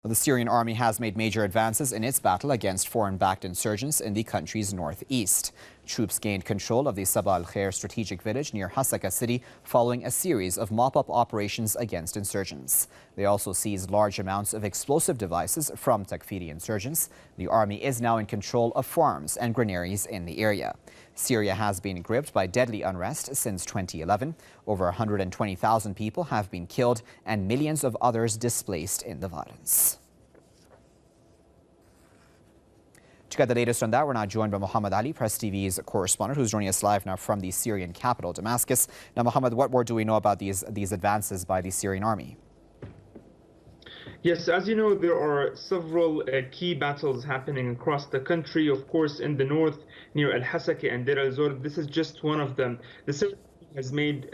The Syrian army has made major advances in its battle against foreign-backed insurgents in the country's northeast. Troops gained control of the Sabah el-Khair strategic village near Hasaka city following a series of mop-up operations against insurgents. They also seized large amounts of explosive devices from Takfiri insurgents. The army is now in control of farms and granaries in the area. Syria has been gripped by deadly unrest since 2011. Over 120,000 people have been killed and millions of others displaced in the violence. To get the latest on that, we're now joined by Muhammad Ali, Press TV's correspondent, who's joining us live now from the Syrian capital, Damascus. Now, Muhammad, what more do we know about these advances by the Syrian army? Yes, as you know, there are several key battles happening across the country. Of course, in the north, near el-Hasaka and Deir el-Zor, this is just one of them. The Syrian army has made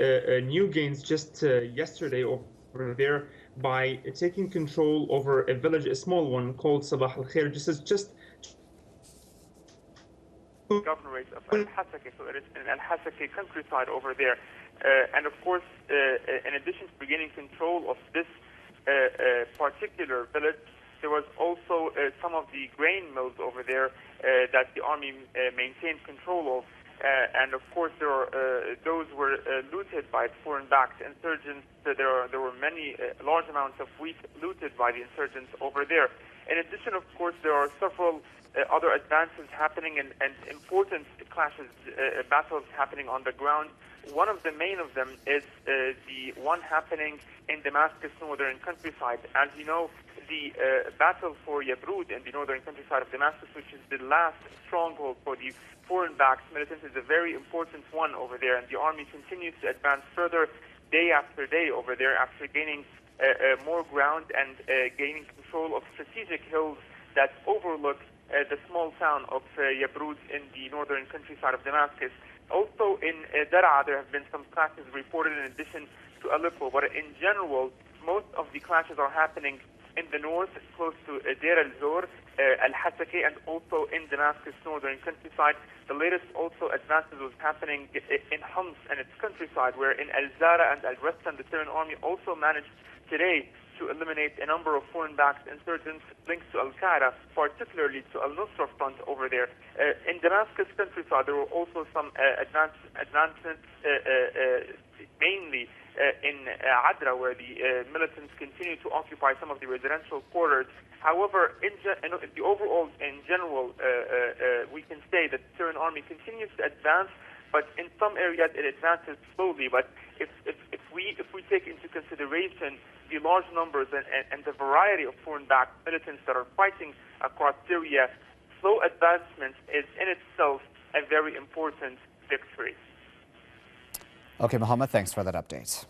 new gains just yesterday over there by taking control over a village, a small one called Sabah el-Khair. Just governorate of el-Hasaka, so it is in el-Hasaka countryside over there. And of course, in addition to regaining control of this particular village, there was also some of the grain mills over there that the army maintained control of. And of course, those were looted by foreign-backed insurgents. There were many large amounts of wheat looted by the insurgents over there. In addition, of course, there are several other advances happening and important clashes, battles happening on the ground. One of the main of them is the one happening in Damascus northern countryside. As you know, the battle for Yabrud in the northern countryside of Damascus, which is the last stronghold for the foreign-backed militants, is a very important one over there. And the army continues to advance further day after day over there after gaining more ground and gaining control of strategic hills that overlook the small town of Yabrud in the northern countryside of Damascus. Also in Daraa, there have been some clashes reported in addition to Aleppo, but in general, most of the clashes are happening in the north, close to Deir el-Zor, el-Hasaka, and also in Damascus northern countryside. The latest also advances was happening in Homs and its countryside, where in al-Zara and al-Rest, the Syrian army also managed today to eliminate a number of foreign-backed insurgents linked to el-Khair, particularly to al-Nusra front over there. In Damascus countryside, there were also some advancements, mainly in Adra, where the militants continue to occupy some of the residential quarters. However, in general, we can say that the Syrian army continues to advance, but in some areas it advances slowly. But if we take into consideration the large numbers and the variety of foreign-backed militants that are fighting across Syria, slow advancement is in itself a very important victory. Okay, Mohammed, thanks for that update.